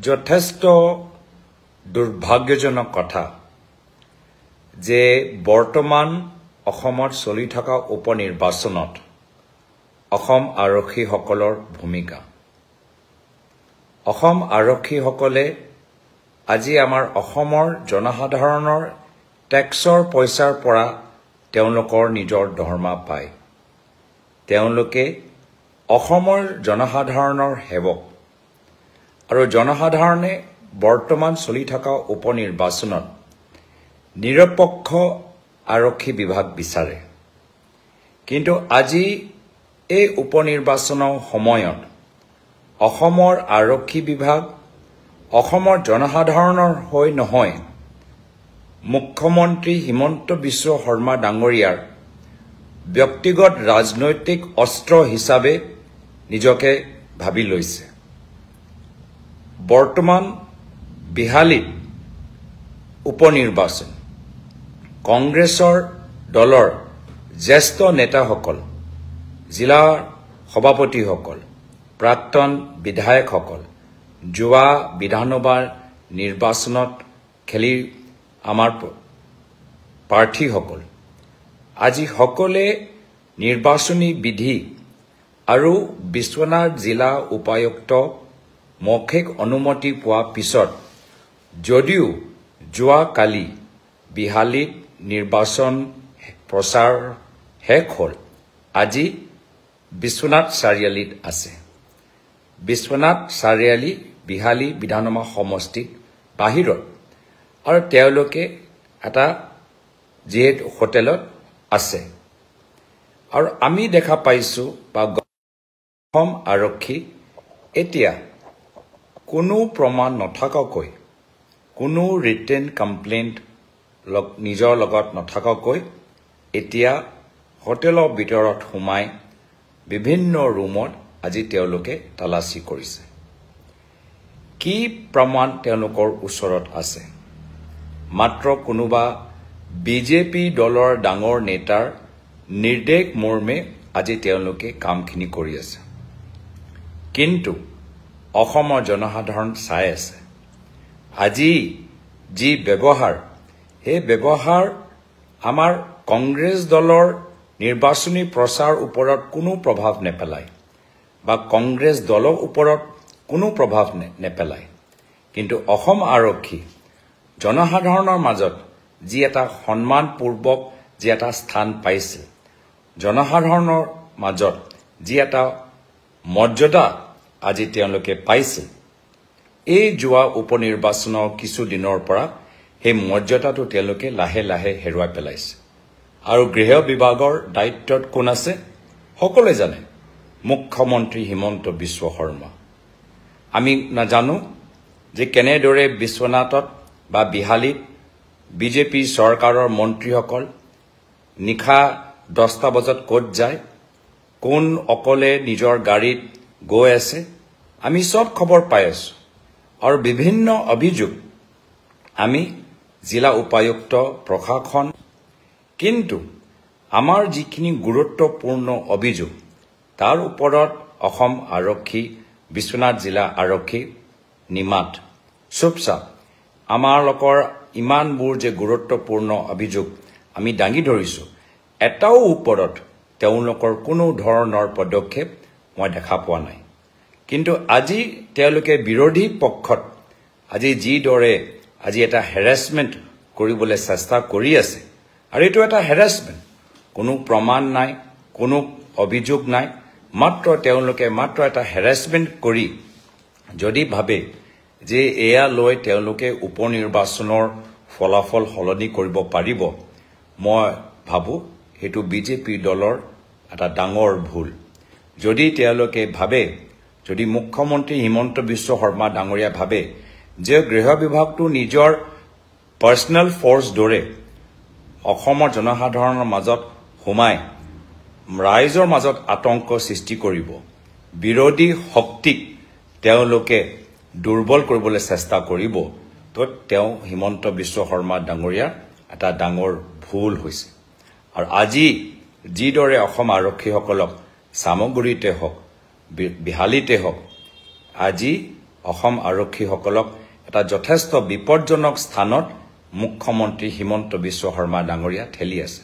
যথেষ্ট দুৰ্ভাগ্যজনক কথা যে বৰ্তমান অসমত চলি থকা উপনিৰ্বাচনত অসম আৰক্ষীসকলৰ ভূমিকা অসম আৰক্ষীসকলে আজি আমাৰ অসমৰ জনসাধাৰণৰ টেক্সৰ পইচাৰ পৰা তেওঁলোকৰ নিজৰ দৰমহা পায় তেওঁলোকে অসমৰ জনসাধাৰণৰ সেৱক আৰু জনসাধাৰণে বৰ্তমান চলি থকা উপনিৰ্বাচনত নিৰপেক্ষ আৰক্ষী বিভাগ বিচাৰে কিন্তু আজি এই উপনিৰ্বাচনৰ সময়ত অসমৰ আৰক্ষী বিভাগ অসমৰ জনসাধাৰণৰ হৈ নহয় মুখ্যমন্ত্ৰী হিমন্ত বিশ্ব শৰ্মা ডাঙৰীয়াৰ ব্যক্তিগত ৰাজনৈতিক অস্ত্ৰ হিচাপে নিজকে ভাবি লৈছে বৰ্তমান বিহালীত উপনিৰ্বাচন কংগ্ৰেছৰ দলৰ জ্যেষ্ঠ নেতাসকল জিলা সভাপতিসকল প্ৰাক্তন বিধায়কসকল যোৱা বিধানসভা নিৰ্বাচনত খেলি আমাৰ প্ৰাৰ্থীসকল আজি সকলে নিৰ্বাচনী বিধি আৰু বিশ্বনাথ জিলা উপায়ুক্ত মৌখিক অনুমতি পোৱা পিছত যদিও যোৱা কালি বিহালীত নিৰ্বাচন প্ৰচাৰ শেষ হ'ল আজি বিশ্বনাথ চাৰিআলিত আছে বিশ্বনাথ চাৰিআলি বিহালী বিধানসভা সমষ্টিত বাহিৰত আৰু তেওঁলোকে এটা যিহেতু হোটেলত আছে আৰু আমি দেখা পাইছো বা অসম আৰক্ষী এতিয়া কোনো প্ৰমাণ নথকাকৈ কোনো ৰিটেন কমপ্লেইণ্ট নিজৰ লগত নথকাকৈ এতিয়া হোটেলৰ ভিতৰত সোমাই বিভিন্ন ৰুমত আজি তেওঁলোকে তালাচী কৰিছে কি প্ৰমাণ তেওঁলোকৰ ওচৰত আছে মাত্ৰ কোনোবা বিজেপি দলৰ ডাঙৰ নেতাৰ নিৰ্দেশ মৰ্মে আজি তেওঁলোকে কামখিনি কৰি আছে কিন্তু অসমৰ জনসাধাৰণ চাই আছে আজি যি ব্যৱহাৰ সেই ব্যৱহাৰ আমাৰ কংগ্ৰেছ দলৰ নিৰ্বাচনী প্ৰচাৰ ওপৰত কোনো প্ৰভাৱ নেপেলায় বা কংগ্ৰেছ দলৰ ওপৰত কোনো প্ৰভাৱ নেপেলায় কিন্তু অসম আৰক্ষী জনসাধাৰণৰ মাজত যি এটা সন্মানপূৰ্বক যি এটা স্থান পাইছে জনসাধাৰণৰ মাজত যি এটা মৰ্যাদা আজি তেওঁলোকে পাইছে এই যোৱা উপনিৰ্বাচনৰ কিছু দিনৰ পৰা সেই মৰ্যাদাটো তেওঁলোকে লাহে লাহে হেৰুৱাই পেলাইছে আৰু গৃহ বিভাগৰ দায়িত্বত কোন আছে সকলোৱে জানে মুখ্যমন্ত্ৰী হিমন্ত বিশ্ব শৰ্মা আমি নাজানো যে কেনেদৰে বিশ্বনাথত বা বিহালীত বিজেপি চৰকাৰৰ মন্ত্ৰীসকল নিশা 10টা বজাত ক'ত যায় কোন অকলে নিজৰ গাড়ীত গৈ আছে আমি সব খবৰ পাই আছো আৰু বিভিন্ন অভিযোগ আমি জিলা উপায়ুক্ত প্ৰশাসন কিন্তু আমাৰ যিখিনি গুৰুত্বপূৰ্ণ অভিযোগ তাৰ ওপৰত অসম আৰক্ষী বিশ্বনাথ জিলা আৰক্ষী নিমাত চুপচাপ আমাৰ লোকৰ ইমানবোৰ যে গুৰুত্বপূৰ্ণ অভিযোগ আমি দাঙি ধৰিছো এটাও ওপৰত তেওঁলোকৰ কোনো ধৰণৰ পদক্ষেপ মই দেখা পোৱা নাই কিন্তু আজি তেওঁলোকে বিৰোধী পক্ষত আজি যি দৰে আজি এটা হেৰাসমেন্ট কৰিবলৈ চেষ্টা কৰি আছে আৰু এটো এটা হেৰাসমেন্ট কোনো প্ৰমাণ নাই কোনো অভিযোগ নাই মাত্ৰ তেওঁলোকে মাত্ৰ এটা হেৰাসমেন্ট কৰি যদি ভাবে যে এয়া লৈ তেওঁলোকে উপনিৰ্বাচনৰ ফলাফল সলনি কৰিব পাৰিব মই ভাবো হেতু বিজেপি দলৰ এটা ডাঙৰ ভুল যদি তেওঁলোকে ভাবে যদি মুখ্যমন্ত্ৰী হিমন্ত বিশ্ব শৰ্মা ডাঙৰীয়া ভাবে যে গৃহ বিভাগটো নিজৰ পাৰ্সোনাল ফৰ্স দৰে অসমৰ জনসাধাৰণৰ মাজত সোমাই ৰাইজৰ মাজত আতংক সৃষ্টি কৰিব বিৰোধী শক্তিক তেওঁলোকে দুৰ্বল কৰিবলৈ চেষ্টা কৰিব তো তেওঁ হিমন্ত বিশ্ব শৰ্মা ডাঙৰীয়া এটা ডাঙৰ ভুল হৈছে আৰু আজি যি দৰে অসম আৰক্ষীসকলক সামগ্ৰীতে হওক বিহালীতে হওক আজি অসম আৰক্ষীসকলক এটা যথেষ্ট বিপদজনক স্থানত মুখ্যমন্ত্ৰী হিমন্ত বিশ্ব শৰ্মা ডাঙৰীয়া ঠেলি আছে।